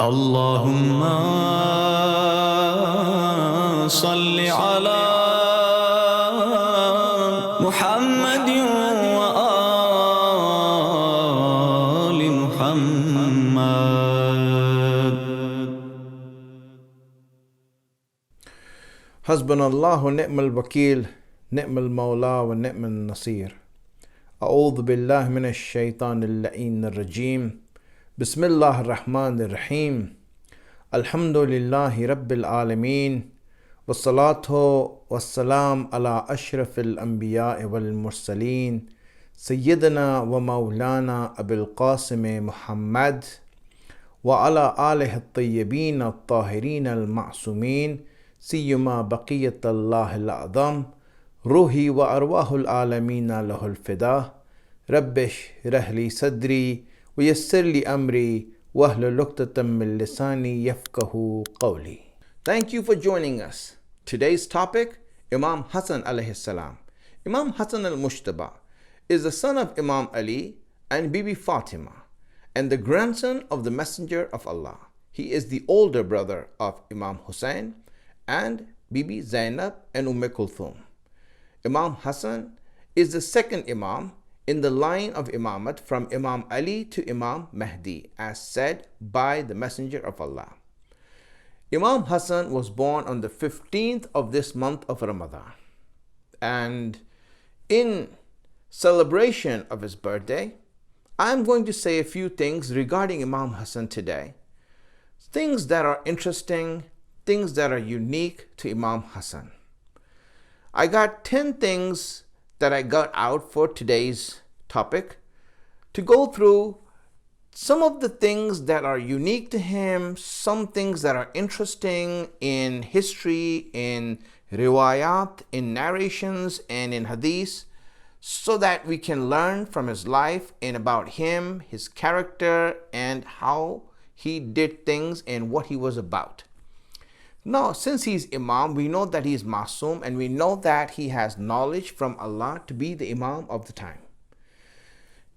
اللهم صل على محمد وآل محمد. حسبنا الله ونعم الوكيل نعم المولى ونعم النصير. أعوذ بالله من الشيطان اللعين الرجيم. بسم الله الرحمن الرحيم. الحمد لله رب العالمين والصلاة والسلام على أشرف الأنبياء والمرسلين سيدنا ومولانا أبي القاسم محمد وعلى آله الطيبين الطاهرين المعصومين سيما بقية الله الأعظم روحي وأرواح العالمين له الفداء. رب اشرح لي صدري ويسر لي أمري واحلل عقدة من لساني يفقهوا قولي. Thank you for joining us. Today's topic, Imam Hasan alayhi salam. Imam Hasan al-Mushtaba is the son of Imam Ali and Bibi Fatima and the grandson of the Messenger of Allah. He is the older brother of Imam Hussain and Bibi Zainab and Kulsoom. Imam Hasan is the second Imam in the line of imamate from Imam Ali to Imam Mehdi, as said by the Messenger of Allah. Imam Hasan was born on the 15th of this month of Ramadan. And in celebration of his birthday, I'm going to say a few things regarding Imam Hasan today. Things that are interesting, things that are unique to Imam Hasan. I got 10 things that I got out for today's topic to go through some of the things that are unique to him, some things that are interesting in history, in riwayat, in narrations, and in hadith, so that we can learn from his life and about him, his character, and how he did things and what he was about. Now, since he's Imam, we know that he's Masoom, and we know that he has knowledge from Allah to be the Imam of the time.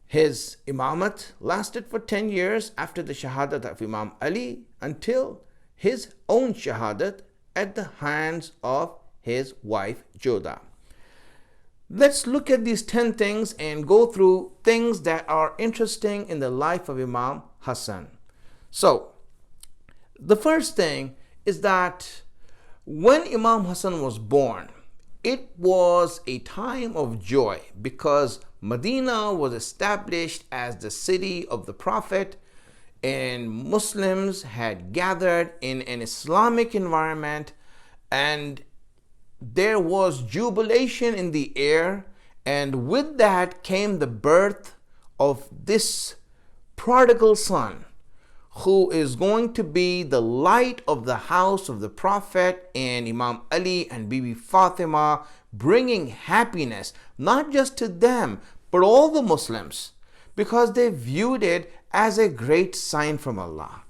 His imamate lasted for 10 years after the shahadat of Imam Ali until his own shahadat at the hands of his wife Joda. Let's look at these 10 things and go through things that are interesting in the life of Imam Hasan. So, the first thing is that when Imam Hasan was born, it was a time of joy because Medina was established as the city of the Prophet and Muslims had gathered in an Islamic environment and there was jubilation in the air, and with that came the birth of this prodigal son who is going to be the light of the house of the Prophet and Imam Ali and Bibi Fatima, bringing happiness not just to them but all the Muslims, because they viewed it as a great sign from Allah.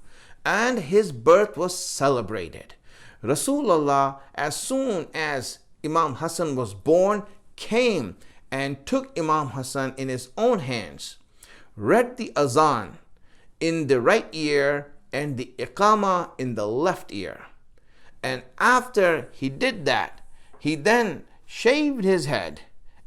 And his birth was celebrated. Rasulullah, as soon as Imam Hasan was born, came and took Imam Hasan in his own hands, read the azan in the right ear and the iqama in the left ear. And after he did that, he then shaved his head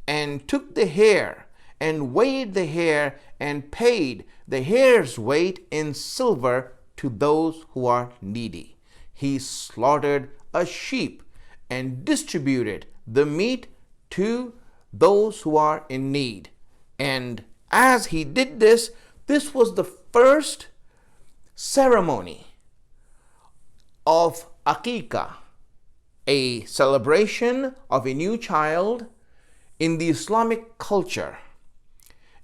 and took the hair and weighed the hair and paid the hair's weight in silver to those who are needy. He slaughtered a sheep and distributed the meat to those who are in need. And as he did this, this was the first ceremony of Aqiqah, a celebration of a new child in the Islamic culture.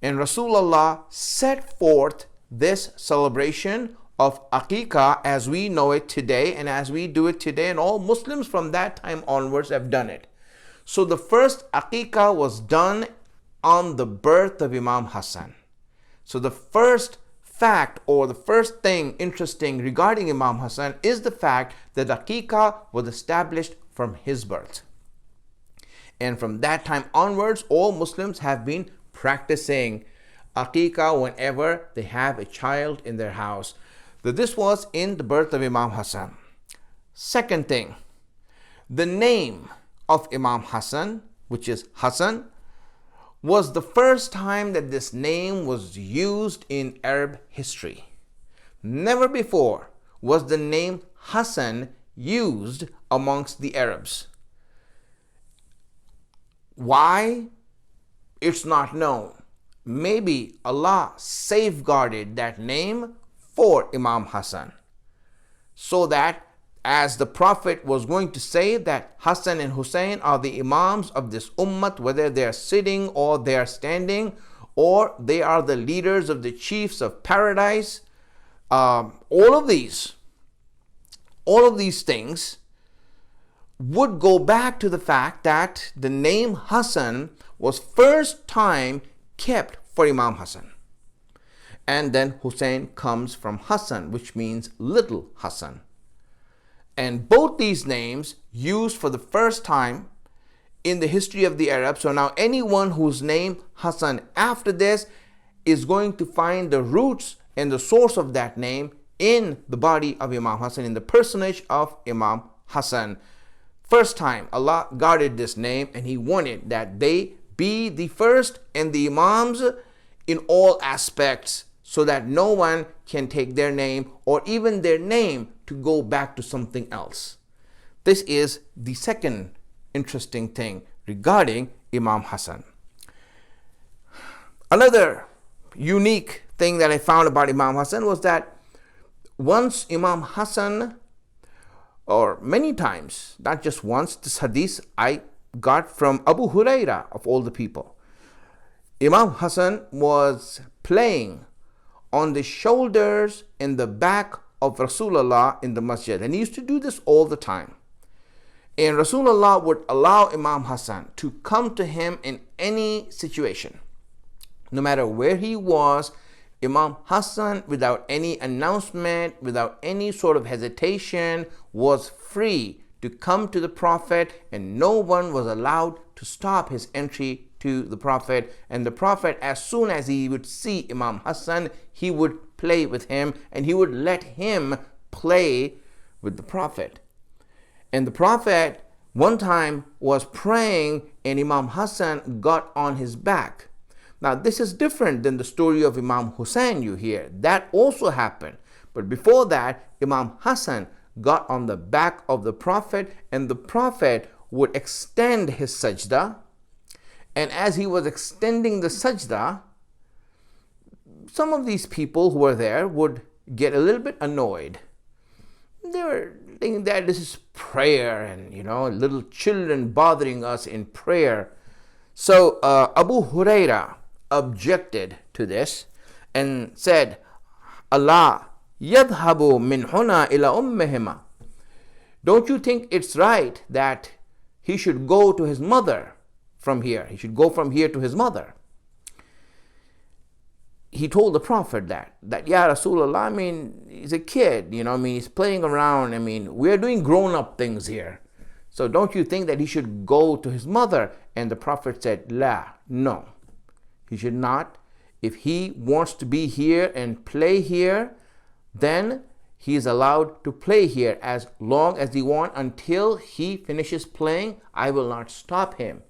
And Rasulullah set forth this celebration of Aqiqah as we know it today and as we do it today, and all Muslims from that time onwards have done it. So the first Aqiqah was done on the birth of Imam Hasan. So the first fact or the first thing interesting regarding Imam Hasan is the fact that Aqiqah was established from his birth. And from that time onwards, all Muslims have been practicing Aqiqah whenever they have a child in their house. that this was in the birth of Imam Hasan. Second thing, the name of Imam Hasan, which is Hasan, was the first time that this name was used in Arab history. Never before was the name Hasan used amongst the Arabs. Why? It's not known. Maybe Allah safeguarded that name for Imam Hasan, so that as the Prophet was going to say that Hassan and Hussain are the Imams of this ummah, whether they are sitting or they are standing, or they are the leaders of the chiefs of paradise, all of these things would go back to the fact that the name Hassan was first time kept for Imam Hassan. And then Hussain comes from Hassan, which means little Hassan. And both these names used for the first time in the history of the Arabs. So now anyone who's named Hassan after this is going to find the roots and the source of that name in the body of Imam Hassan, in the personage of Imam Hassan. First time Allah guarded this name, and He wanted that they be the first and the Imams in all aspects, so that no one can take their name or even their name to go back to something else. This is the second interesting thing regarding Imam Hasan. Another unique thing that I found about Imam Hasan was that once Imam Hasan, or many times, not just once, this hadith I got from Abu Huraira of all the people. Imam Hasan was playing on the shoulders and the back of Rasulullah in the masjid, and he used to do this all the time. And Rasulullah would allow Imam Hasan to come to him in any situation. No matter where he was, Imam Hasan, without any announcement, without any sort of hesitation, was free to come to the Prophet, and no one was allowed to stop his entry to the Prophet. And the Prophet, as soon as he would see Imam Hasan, he would play with him, and he would let him play with the Prophet. And the Prophet one time was praying, and Imam Hasan got on his back. Now this is different than the story of Imam Hussain you hear. That also happened. But before that, Imam Hasan got on the back of the Prophet, and the Prophet would extend his sajda. And as he was extending the sajda, some of these people who were there would get a little bit annoyed. They were thinking that this is prayer, and little children bothering us in prayer. So Abu Huraira objected to this and said, Allah yadhabu min huna ila ummihima. Don't you think it's right that he should go to his mother from here? He should go from here to his mother. He told the Prophet that Ya Rasulullah, he's a kid, he's playing around. We're doing grown-up things here. So don't you think that he should go to his mother? And the Prophet said, La, no, he should not. If he wants to be here and play here, then he is allowed to play here as long as he wants. Until he finishes playing, I will not stop him.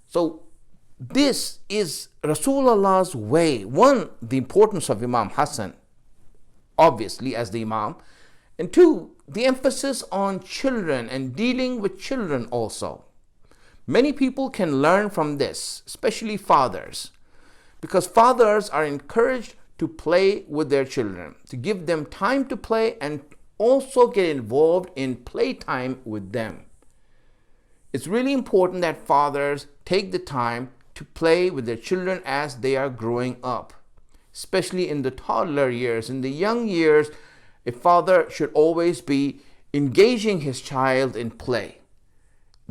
So this is Rasulullah's way. One, the importance of Imam Hasan, obviously as the Imam. And two, the emphasis on children and dealing with children also. Many people can learn from this, especially fathers, because fathers are encouraged to play with their children, to give them time to play and also get involved in playtime with them. It's really important that fathers take the time to play with their children as they are growing up, especially in the toddler years. In the young years, a father should always be engaging his child in play,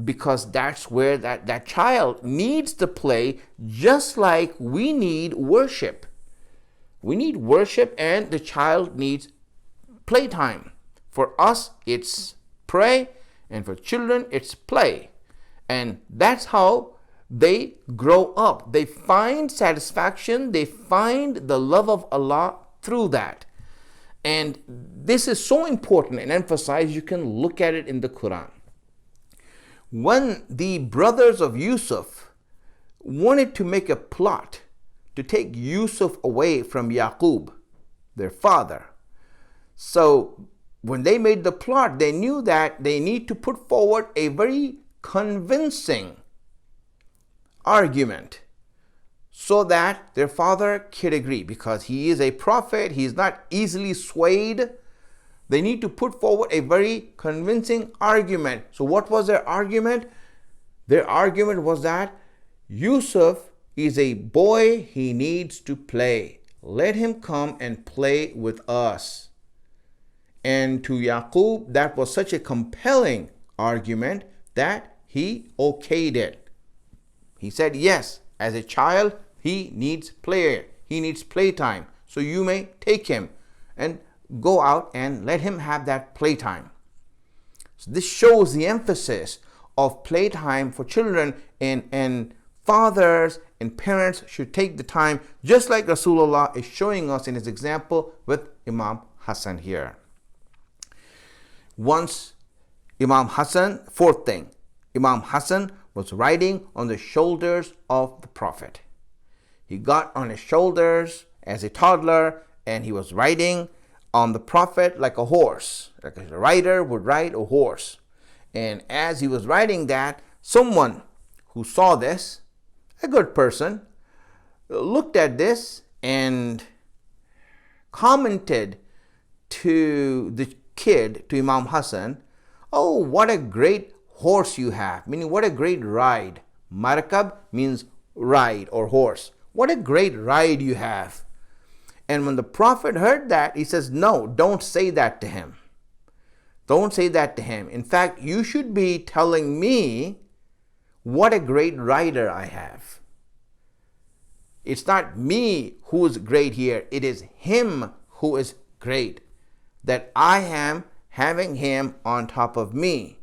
because that's where that child needs to play, just like we need worship. We need worship, and the child needs playtime. For us, it's pray, and for children, it's play. And that's how they grow up. They find satisfaction, they find the love of Allah through that. And this is so important and emphasized, you can look at it in the Quran. When the brothers of Yusuf wanted to make a plot to take Yusuf away from Yaqub, their father, so when they made the plot, they knew that they need to put forward a very convincing argument so that their father could agree, because he is a prophet, he is not easily swayed. They need to put forward a very convincing argument. So what was their argument? Their argument was that Yusuf is a boy, he needs to play. Let him come and play with us. And to Yaqub, that was such a compelling argument that he okayed it. He said, yes, as a child, he needs play. He needs playtime. So you may take him and go out and let him have that playtime. So this shows the emphasis of playtime for children, and fathers and parents should take the time, just like Rasulullah is showing us in his example with Imam Hasan here. Once Imam Hasan, fourth thing, Imam Hasan was riding on the shoulders of the Prophet. He got on his shoulders as a toddler and he was riding on the Prophet like a horse, like a rider would ride a horse. And as he was riding that, someone who saw this, a good person, looked at this and commented to the kid, to Imam Hasan, oh, what a great horse you have, meaning what a great ride. Markab means ride or horse. What a great ride you have. And when the Prophet heard that, he says, no, don't say that to him. Don't say that to him. In fact, you should be telling me what a great rider I have. It's not me who is great here. It is him who is great, that I am having him on top of me.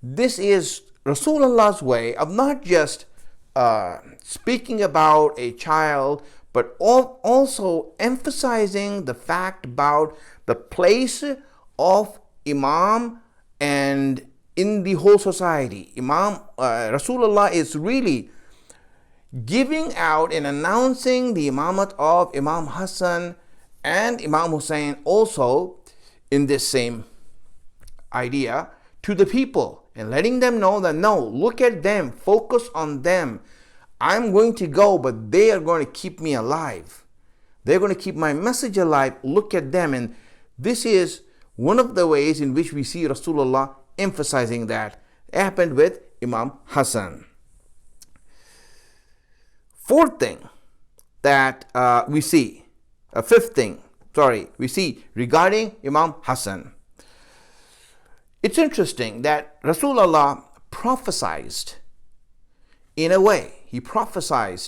This is Rasulullah's way of not just speaking about a child, but also emphasizing the fact about the place of Imam and in the whole society. Rasulullah is really giving out and announcing the imamate of Imam Hasan and Imam Hussain also in this same idea to the people, and letting them know that no, look at them, focus on them. I'm going to go, but they are going to keep me alive. They're going to keep my message alive. Look at them. And this is one of the ways in which we see Rasulullah emphasizing that. It happened with Imam Hasan. Fourth thing that we see regarding Imam Hasan. It's interesting that Rasulullah prophesied in a way. He prophesied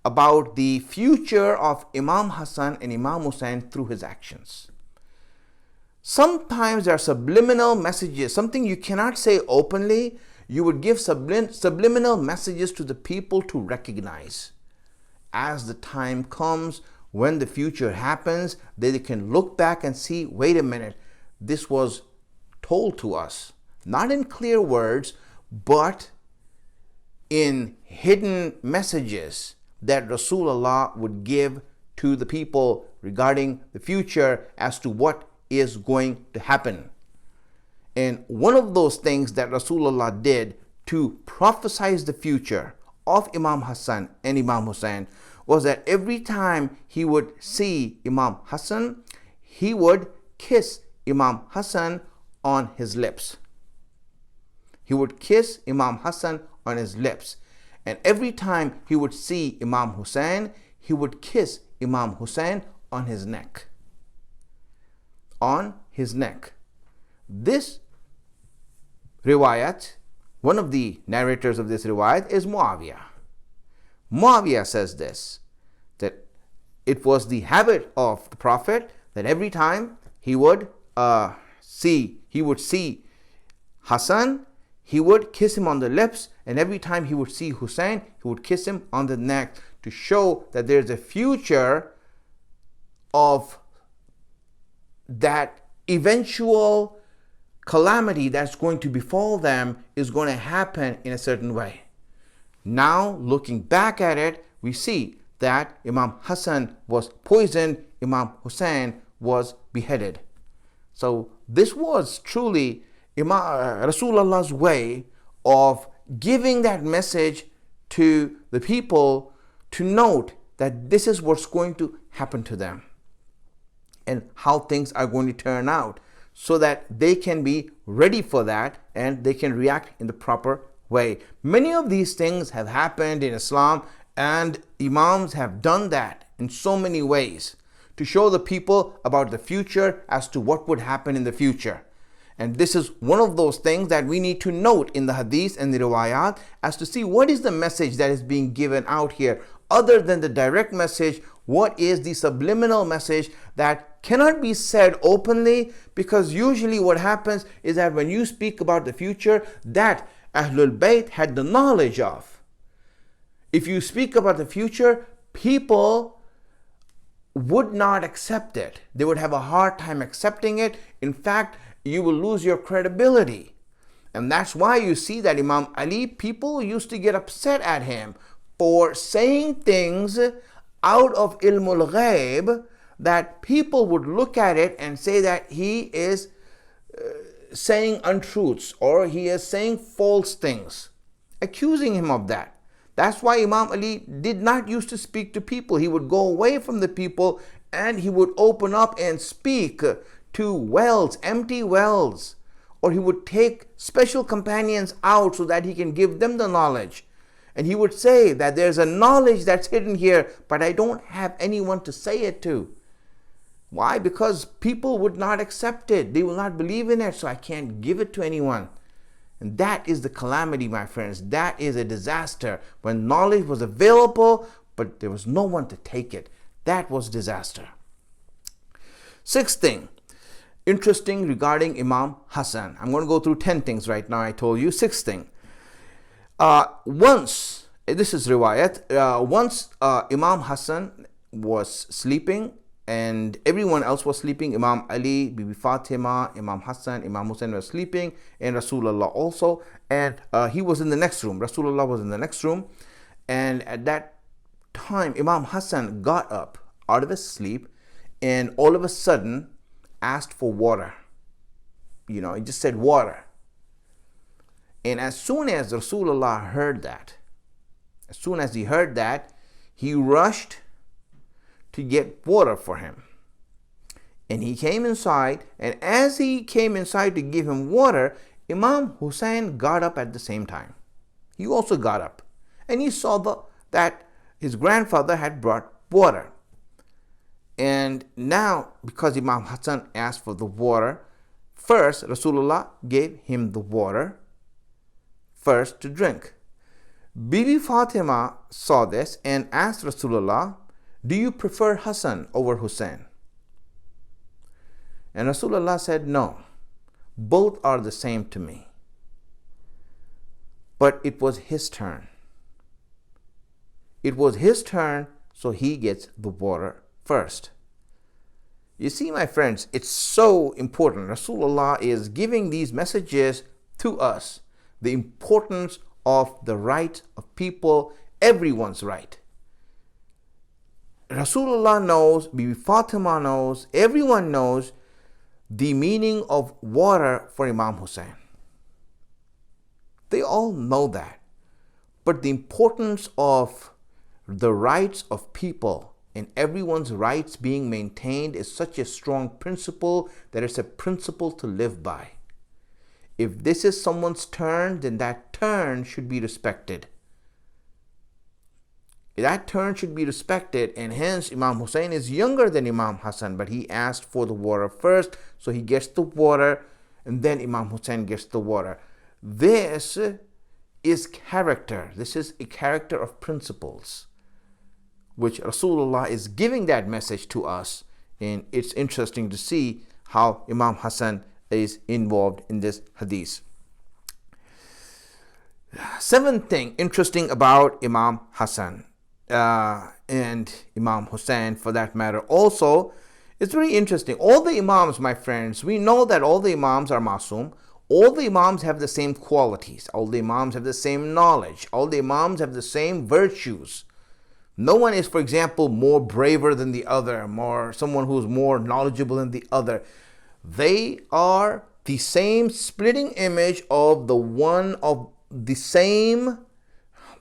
about the future of Imam Hasan and Imam Hussain through his actions. Sometimes there are subliminal messages, something you cannot say openly. You would give subliminal messages to the people to recognize. As the time comes, when the future happens, they can look back and see, wait a minute, this was told to us, not in clear words, but in hidden messages that Rasulullah would give to the people regarding the future as to what is going to happen. And one of those things that Rasulullah did to prophesize the future of Imam Hasan and Imam Hussain was that every time he would see Imam Hasan, he would kiss Imam Hasan on his lips. He would kiss Imam Hasan on his lips. And every time he would see Imam Hussain, he would kiss Imam Hussain on his neck. On his neck. This riwayat, one of the narrators of this riwayat is Muawiyah. Muawiyah says this, that it was the habit of the Prophet that every time he would see Hasan, he would kiss him on the lips, and every time he would see Hussain, he would kiss him on the neck to show that there's a future of that eventual calamity that's going to befall them is going to happen in a certain way. Now, looking back at it, we see that Imam Hasan was poisoned, Imam Hussain was beheaded. So this was truly Rasulullah's way of giving that message to the people to note that this is what's going to happen to them and how things are going to turn out, so that they can be ready for that and they can react in the proper way. Many of these things have happened in Islam, and Imams have done that in so many ways to show the people about the future as to what would happen in the future. And this is one of those things that we need to note in the hadith and the riwayat, as to see what is the message that is being given out here. Other than the direct message, what is the subliminal message that cannot be said openly? Because usually what happens is that when you speak about the future that Ahlul Bayt had the knowledge of, if you speak about the future, people would not accept it. They would have a hard time accepting it. In fact, you will lose your credibility. And that's why you see that Imam Ali, people used to get upset at him for saying things out of ilmul ghaib, that people would look at it and say that he is saying untruths or he is saying false things, accusing him of that. That's why Imam Ali did not used to speak to people. He would go away from the people and he would open up and speak to wells, empty wells, or he would take special companions out so that he can give them the knowledge. And he would say that there's a knowledge that's hidden here, but I don't have anyone to say it to. Why? Because people would not accept it. They will not believe in it, so I can't give it to anyone. And that is the calamity, my friends. That is a disaster. When knowledge was available, but there was no one to take it. That was disaster. Sixth thing, interesting regarding Imam Hasan. I'm going to go through 10 things right now. I told you. Sixth thing. Once, this is riwayat, once Imam Hasan was sleeping and everyone else was sleeping. Imam Ali, Bibi Fatima, Imam Hasan, Imam Hussain were sleeping, and Rasulullah also. And he was in the next room. Rasulullah was in the next room. And at that time, Imam Hasan got up out of his sleep and all of a sudden asked for water. He just said water. And as soon as Rasulullah heard that, he rushed to get water for him. And he came inside, and as he came inside to give him water, Imam Hussain got up at the same time. He also got up, and he saw that his grandfather had brought water. And now, because Imam Hasan asked for the water, first Rasulullah gave him the water first to drink. Bibi Fatima saw this and asked Rasulullah, "Do you prefer Hasan over Hussain?" And Rasulullah said, "No, both are the same to me." But it was his turn. It was his turn, so he gets the water first. You see, my friends, it's so important. Rasulullah is giving these messages to us. The importance of the rights of people, everyone's right. Rasulullah knows, Bibi Fatima knows, everyone knows the meaning of water for Imam Hussain. They all know that. But the importance of the rights of people and everyone's rights being maintained is such a strong principle that it's a principle to live by. If this is someone's turn, then that turn should be respected. That turn should be respected, and hence Imam Hussain is younger than Imam Hasan, but he asked for the water first, so he gets the water, and then Imam Hussain gets the water. This is character. This is a character of principles, which Rasulullah is giving that message to us, and it's interesting to see how Imam Hasan is involved in this hadith. Seventh thing interesting about Imam Hasan and Imam Hussain, for that matter, also It's very interesting. All the Imams, my friends, we know that all the Imams are Masoom. All the Imams have the same qualities. All the Imams have the same knowledge. All the Imams have the same virtues. No one is, for example, more braver than the other, someone who's more knowledgeable than the other. They are the same splitting image of the same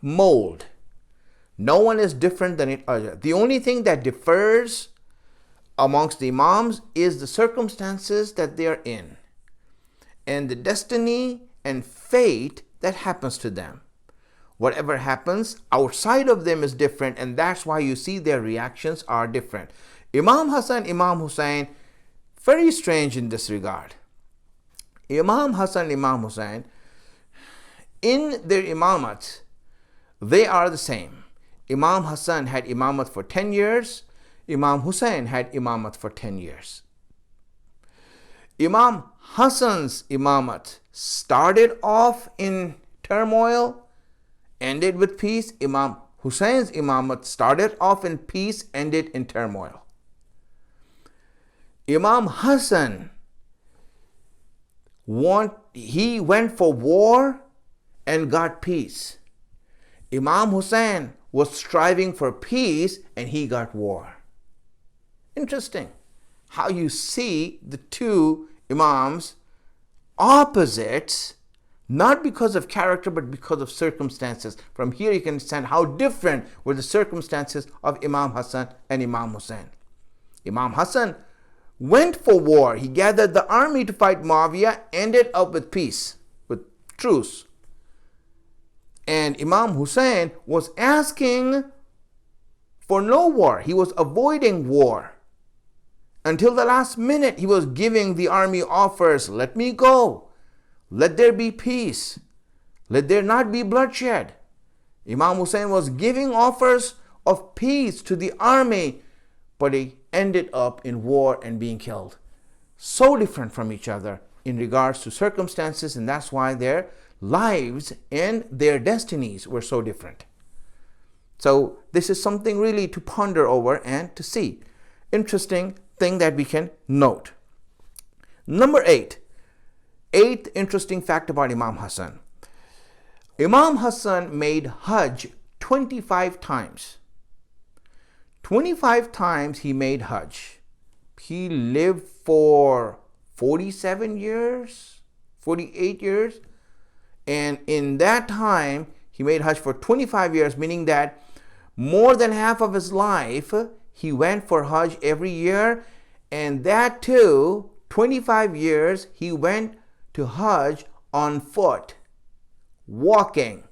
mold. No one is different than the other. The only thing that differs amongst the Imams is the circumstances that they are in and the destiny and fate that happens to them. Whatever happens outside of them is different, and that's why you see their reactions are different. Imam Hasan, Imam Hussain, very strange in this regard. Imam Hasan, Imam Hussain, in their imamat, they are the same. Imam Hasan had imamat for 10 years. Imam Hussain had imamat for 10 years. Imam Hasan's imamat started off in turmoil, ended with peace. Imam Hussein's imamat started off in peace, ended in turmoil. Imam Hasan, he went for war and got peace. Imam Hussain was striving for peace and he got war. Interesting how you see the two Imams opposites, not because of character but because of circumstances. From here you can understand how different were the circumstances of Imam Hasan and Imam Hussain. Imam Hasan went for war. He gathered the army to fight Muawiyah, ended up with peace, with truce. And Imam Hussain was asking for no war. He was avoiding war. Until the last minute, he was giving the army offers. Let me go. Let there be peace. Let there not be bloodshed. Imam Hussain was giving offers of peace to the army, but he ended up in war and being killed. So different from each other in regards to circumstances, and that's why their lives and their destinies were so different. So this is something really to ponder over and to see. Interesting thing that we can note. Number 8. Eighth interesting fact about Imam Hasan. Imam Hasan made Hajj 25 times. 25 times he made Hajj. He lived for 47 years, 48 years. And in that time, he made Hajj for 25 years, meaning that more than half of his life, he went for Hajj every year. And that too, 25 years, he went to Hajj on foot, walking.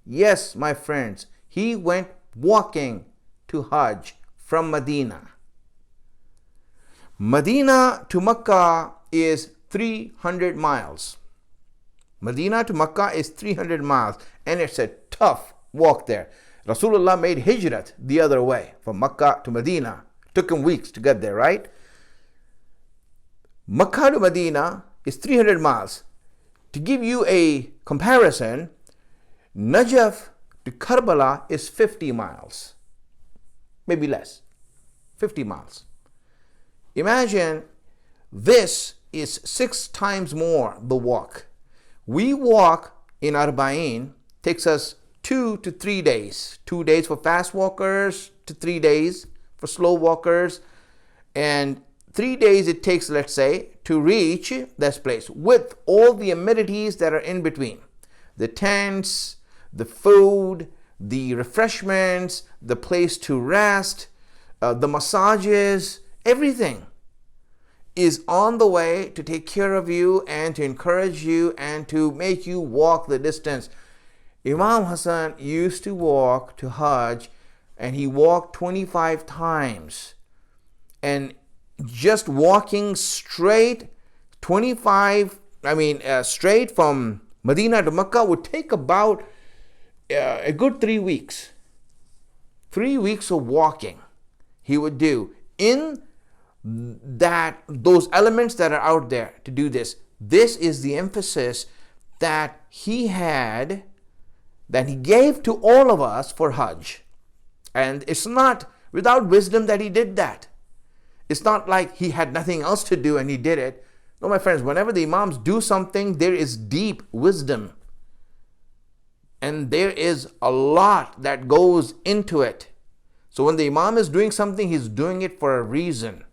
Yes, my friends, he went walking to Hajj from Medina. Medina to Mecca is 300 miles. Medina to Mecca is 300 miles, and it's a tough walk there. Rasulullah made hijrat the other way, from Mecca to Medina. Took him weeks to get there, right? Mecca to Medina is 300 miles. To give you a comparison, Najaf to Karbala is 50 miles. Maybe less. 50 miles. Imagine this is 6 times more the walk. We walk in Arba'in, takes us 2 to 3 days. 2 days for fast walkers to 3 days for slow walkers. And 3 days it takes, let's say, to reach this place with all the amenities that are in between. The tents, the food, the refreshments, the place to rest, the massages, everything is on the way to take care of you and to encourage you and to make you walk the distance. Imam Hasan used to walk to Hajj, and he walked 25 times. And just walking straight, straight from Medina to Mecca would take about a good 3 weeks. 3 weeks of walking he would do in those elements that are out there to do this. This is the emphasis that he had, that he gave to all of us for Hajj. And it's not without wisdom that he did that. It's not like he had nothing else to do and he did it. No, my friends, whenever the Imams do something, there is deep wisdom. And there is a lot that goes into it. So when the Imam is doing something, he's doing it for a reason.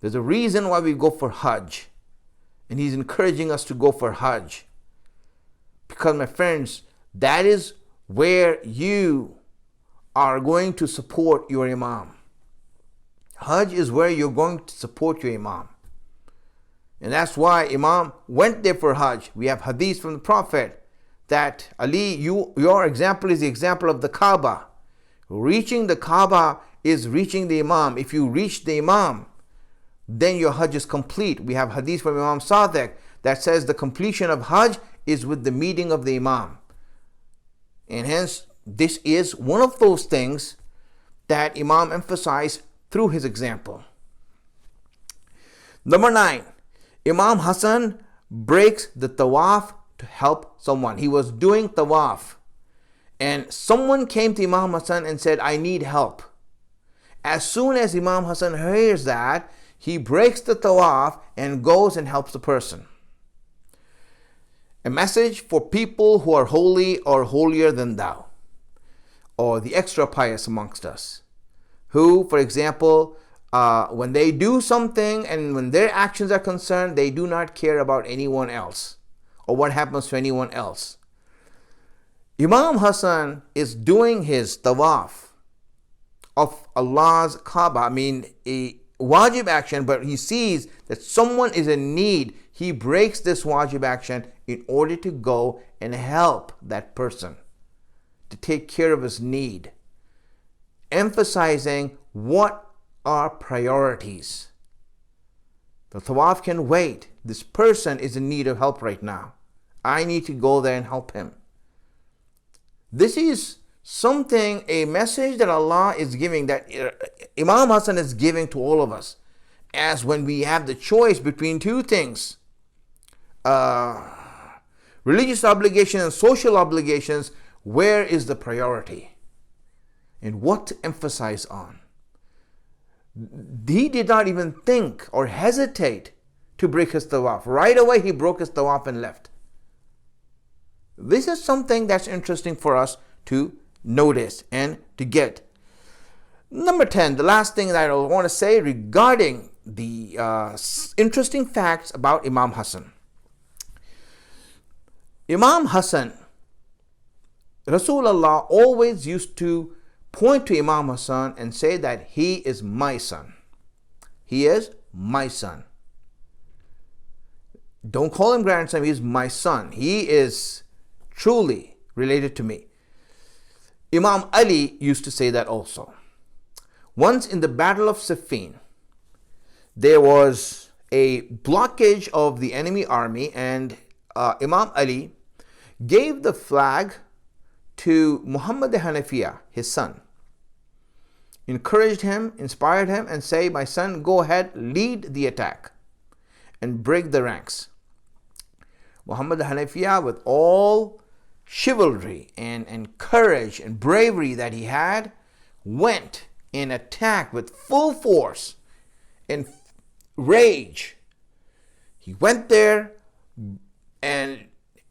There's a reason why we go for Hajj. And he's encouraging us to go for Hajj. Because, my friends, that is where you are going to support your Imam. Hajj is where you're going to support your Imam. And that's why Imam went there for Hajj. We have hadith from the Prophet that Ali, your example is the example of the Kaaba. Reaching the Kaaba is reaching the Imam. If you reach the Imam, then your Hajj is complete. We have hadith from Imam Sadiq that says the completion of Hajj is with the meeting of the Imam. And hence, this is one of those things that Imam emphasized through his example. Number 9, Imam Hasan breaks the tawaf to help someone. He was doing tawaf and someone came to Imam Hasan and said, I need help. As soon as Imam Hasan hears that, he breaks the tawaf and goes and helps the person. A message for people who are holy or holier than thou, or the extra pious amongst us, who, for example, when they do something and when their actions are concerned, they do not care about anyone else or what happens to anyone else. Imam Hasan is doing his tawaf of Allah's Kaaba, a wajib action, but he sees that someone is in need. He breaks this wajib action in order to go and help that person, to take care of his need, emphasizing what are priorities. The tawaf can wait. This person is in need of help right now. I need to go there and help him. This is something, a message that Allah is giving, that Imam Hasan is giving to all of us, as when we have the choice between two things, religious obligations and social obligations, where is the priority and what to emphasize on? He did not even think or hesitate to break his tawaf. Right away he broke his tawaf and left. This is something that's interesting for us to notice and to get. Number 10, the last thing that I want to say regarding the interesting facts about Imam Hasan. Imam Hasan, Rasulullah always used to point to Imam Hasan and say that he is my son. He is my son. Don't call him grandson, he is my son. He is truly related to me. Imam Ali used to say that also. Once in the Battle of Siffin, there was a blockage of the enemy army, and Imam Ali gave the flag to Muhammad Hanafiya, his son. Encouraged him, inspired him, and say, my son, go ahead, lead the attack and break the ranks. Muhammad Hanafiya, with all chivalry and courage and bravery that he had, went and attacked with full force and rage. He went there and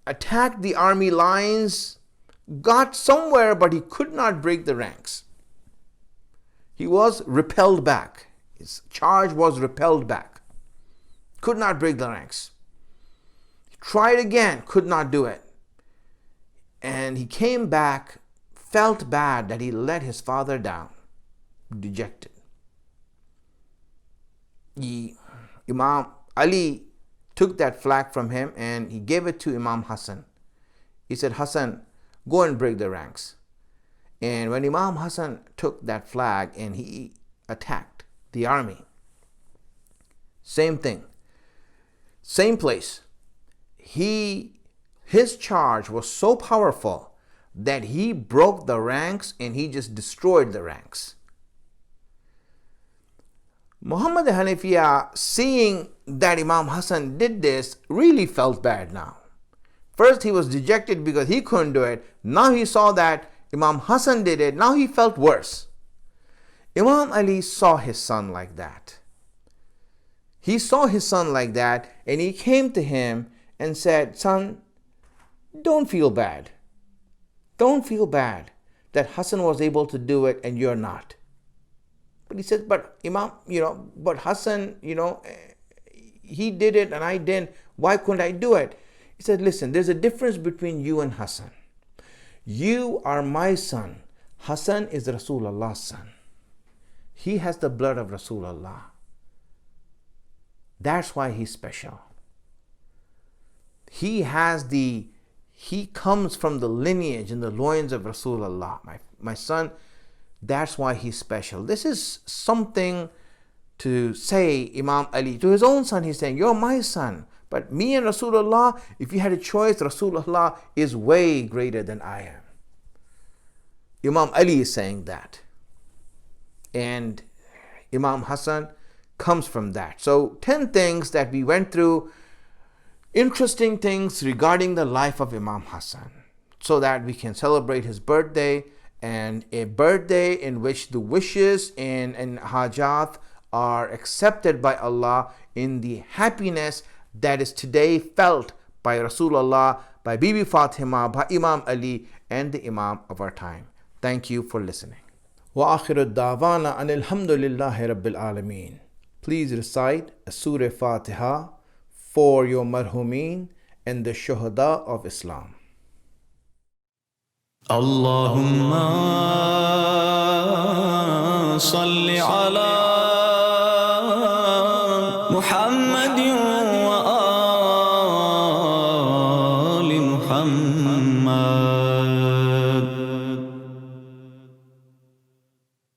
attacked the army lines, got somewhere, but he could not break the ranks. He was repelled back. His charge was repelled back. Could not break the ranks. He tried again, could not do it. And he came back, felt bad that he let his father down, dejected. Imam Ali took that flag from him and he gave it to Imam Hasan. He said, Hasan, go and break the ranks. And when Imam Hasan took that flag and he attacked the army, same thing, same place. His charge was so powerful that he broke the ranks and he just destroyed the ranks. Muhammad Hanafiya, seeing that Imam Hasan did this, really felt bad now. First he was dejected because he couldn't do it. Now he saw that Imam Hasan did it. Now he felt worse. Imam Ali saw his son like that. He saw his son like that, and he came to him and said, son, don't feel bad. Don't feel bad that Hassan was able to do it and you're not. But he says, but Imam, but Hassan, he did it and I didn't. Why couldn't I do it? He said, listen, there's a difference between you and Hassan. You are my son. Hassan is Rasulullah's son. He has the blood of Rasulullah. That's why he's special. He comes from the lineage and the loins of Rasulullah. My son, that's why he's special. This is something to say, Imam Ali, to his own son, he's saying, you're my son. But me and Rasulullah, if you had a choice, Rasulullah is way greater than I am. Imam Ali is saying that. And Imam Hasan comes from that. So 10 things that we went through, interesting things regarding the life of Imam Hasan, so that we can celebrate his birthday, and a birthday in which the wishes and hajat are accepted by Allah in the happiness that is today felt by Rasulullah, by Bibi Fatima, by Imam Ali, and the Imam of our time. Thank you for listening. Wa akhiru da'wana anil hamdulillahi rabbil alameen. Please recite a Surah Fatiha for your marhumin and the shuhada of Islam. Allahumma salli ala